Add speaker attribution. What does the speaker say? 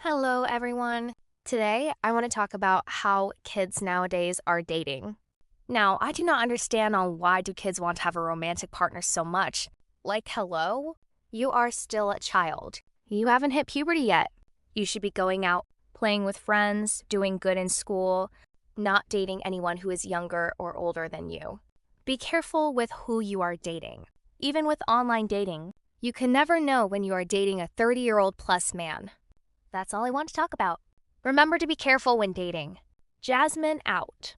Speaker 1: Hello, everyone. Today, I want to talk about how kids nowadays are dating. Now, I do not understand on why do kids want to have a romantic partner so much. Like, hello? You are still a child. You haven't hit puberty yet. You should be going out, playing with friends, doing good in school, not dating anyone who is younger or older than you. Be careful with who you are dating. Even with online dating, you can never know when you are dating a 30-year-old plus man. That's all I want to talk about. Remember to be careful when dating. Jasmine out.